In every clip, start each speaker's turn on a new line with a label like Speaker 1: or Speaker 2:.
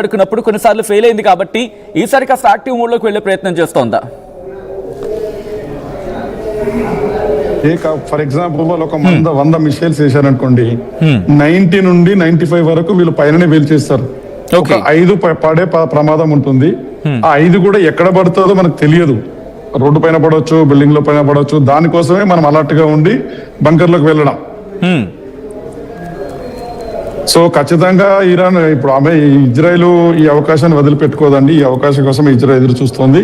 Speaker 1: అడుకున్నప్పుడు కొన్నిసార్లు ఫెయిల్ అయింది కాబట్టి ఈసారి కాస్త యాక్టివ్ మోడ్లోకి వెళ్ళే ప్రయత్నం చేస్తోందా?
Speaker 2: ఫర్ ఎగ్జాంపుల్ వాళ్ళు ఒక 100 మిసైల్స్ వేశారనుకోండి, 90 నుండి 95 వరకు వీళ్ళు పైననే పేల్చేస్తారు. ఒక 5 పడే ప్రమాదం ఉంటుంది. ఆ 5 కూడా ఎక్కడ పడుతుందో మనకు తెలియదు. రోడ్డు పైన పడవచ్చు, బిల్డింగ్ లో పైన పడవచ్చు. దానికోసమే మనం అలర్ట్ గా ఉండి బంకర్లోకి వెళ్ళడం. సో ఖచ్చితంగా ఇరాన్ ఇప్పుడు ఇజ్రాయెల్ ఈ అవకాశాన్ని వదిలిపెట్టుకోదండి. ఈ అవకాశం కోసం ఇజ్రాయెల్ ఎదురు చూస్తోంది.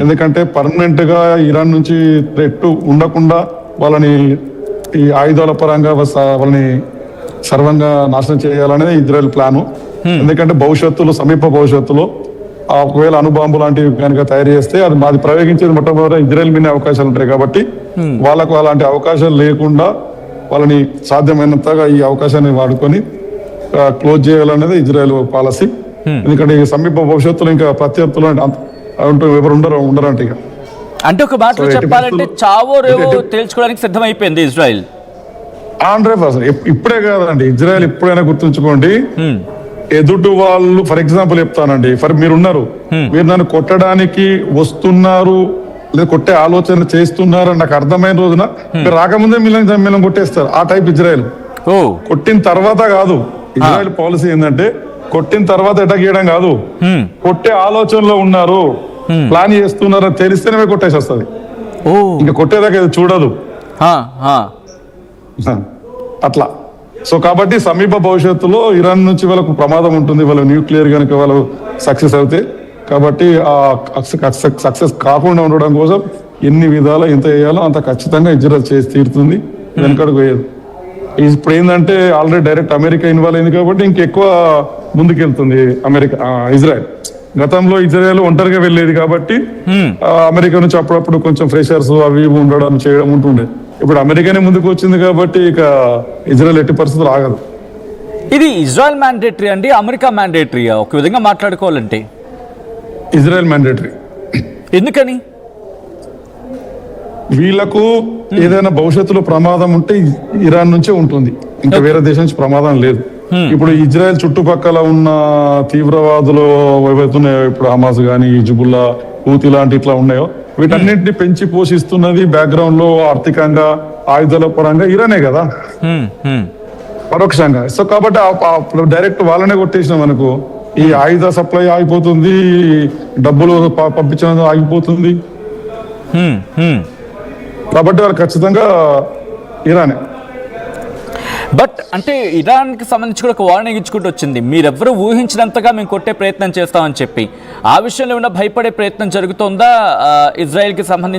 Speaker 2: ఎందుకంటే పర్మనెంట్ గా ఇరాన్ నుంచి థ్రెట్ ఉండకుండా వాళ్ళని ఈ ఆయుధాల పరంగా వాళ్ళని సర్వంగా నాశనం చేయాలనేది ఇజ్రాయెల్ ప్లాను. ఎందుకంటే సమీప భవిష్యత్తులో ఒకవేళ అణుబాంబు లాంటివి కనుక తయారు చేస్తే అది ప్రయోగించేది మొట్టమొదటి ఇజ్రాయెల్ మీద అవకాశాలు ఉంటాయి. కాబట్టి వాళ్ళకు అలాంటి అవకాశాలు లేకుండా వాళ్ళని సాధ్యమైనంతగా ఈ అవకాశాన్ని వాడుకొని క్లోజ్ చేయాలనేది ఇజ్రాయెల్ పాలసీ. ఎందుకంటే ఈ సమీప భవిష్యత్తులో ఇంకా ప్రత్యర్థులు ఎవరు ఉండరంట. ఇక
Speaker 1: అంటే ఒక మాటలో చెప్పాలంటే చావో రేవో తేల్చుకోవడానికి సిద్ధమైపోయింది ఇజ్రాయెల్.
Speaker 2: 100%. ఇప్పుడే కాదండి, ఇజ్రాయెల్ ఎప్పుడైనా గుర్తుంచుకోండి, ఎదుటి వాళ్ళు ఫర్ ఎగ్జాంపుల్ చెప్తానండి, మీరున్నారు, మీరు నన్ను కొట్టడానికి వస్తున్నారు లేదా కొట్టే ఆలోచన చేస్తున్నారు నాకు అర్థమైన రోజున మీరు రాకముందే మిమ్మల్ని కొట్టేస్తారు. ఆ టైప్ ఇజ్రాయెల్. కొట్టిన తర్వాత కాదు, ఇజ్రాయెల్ పాలసీ ఏంటంటే కొట్టిన తర్వాత అటాక్ చేయడం కాదు, కొట్టే ఆలోచనలో ఉన్నారు, ప్లాన్ చేస్తున్నారు అని తెలిస్తేనే కొట్టేసి వస్తుంది. ఇంకా కొట్టేదాకా చూడదు అట్లా. సో కాబట్టి సమీప భవిష్యత్తులో ఇరాన్ నుంచి వాళ్ళకు ప్రమాదం ఉంటుంది, వాళ్ళు న్యూక్లియర్ కనుక వాళ్ళు సక్సెస్ అవుతాయి. కాబట్టి ఆ సక్సెస్ కాకుండా ఉండడం కోసం ఎన్ని విధాలు ఎంత చేయాలో అంత ఖచ్చితంగా ఇజ్రాయెల్ చేసి తీరుతుంది, వెనకడుగు వేయదు. ఇప్పుడు ఏంటంటే ఆల్రెడీ డైరెక్ట్ అమెరికా ఇన్వాల్వ్ అయింది కాబట్టి ఇంకెక్కువ ముందుకెళ్తుంది ఇజ్రాయెల్. గతంలో ఇజ్రాయెల్ ఒంటరిగా వెళ్ళేది కాబట్టి అమెరికా నుంచి అప్పుడప్పుడు కొంచెం ఫ్రెషర్స్ అవి ఉండడం చేయడం ఉంటుండే. ఇప్పుడు అమెరికానే ముందుకు వచ్చింది కాబట్టి ఇక ఇజ్రాయెల్ ఎట్టి పరిస్థితులు ఆగదు.
Speaker 1: ఇది ఇజ్రాయెల్ మ్యాండేటరీ అండి, అమెరికా మ్యాండేటరీయా? ఒక విధంగా మాట్లాడుకోవాలంటే
Speaker 2: ఇజ్రాయెల్ మ్యాండేటరీ.
Speaker 1: ఎందుకని?
Speaker 2: వీళ్లకు ఏదైనా భవిష్యత్తులో ప్రమాదం ఉంటే ఇరాన్ నుంచే ఉంటుంది, ఇంకా వేరే దేశం నుంచి ప్రమాదం లేదు. ఇప్పుడు ఇజ్రాయెల్ చుట్టుపక్కల ఉన్న తీవ్రవాదులు ఏవైతున్నాయో, ఇప్పుడు హమాస్ గానీ, హిజ్బుల్లా, హూతీ లాంటి ఇట్లా ఉన్నాయో, వీటన్నింటినీ పెంచి పోషిస్తున్నది బ్యాక్గ్రౌండ్ లో ఆర్థికంగా ఆయుధాల పరంగా ఇరానే కదా పరోక్షంగా. సో కాబట్టి డైరెక్ట్ వాళ్ళనే కొట్టేసినాం అనుకో, ఈ ఆయుధ సప్లై ఆగిపోతుంది, డబ్బులు పంపించడం ఆగిపోతుంది. కాబట్టి వాళ్ళు ఖచ్చితంగా ఇరానే.
Speaker 1: బట్ అంటే ఇరాన్కి సంబంధించి కూడా ఒక వార్నింగ్ ఇచ్చుకుంటూ వచ్చింది, మీరెవ్వరూ ఊహించినంతగా మేము కొట్టే ప్రయత్నం చేస్తామని చెప్పి. ఆ విషయంలో ఏమైనా భయపడే ప్రయత్నం జరుగుతుందా ఇజ్రాయెల్కి సంబంధించి?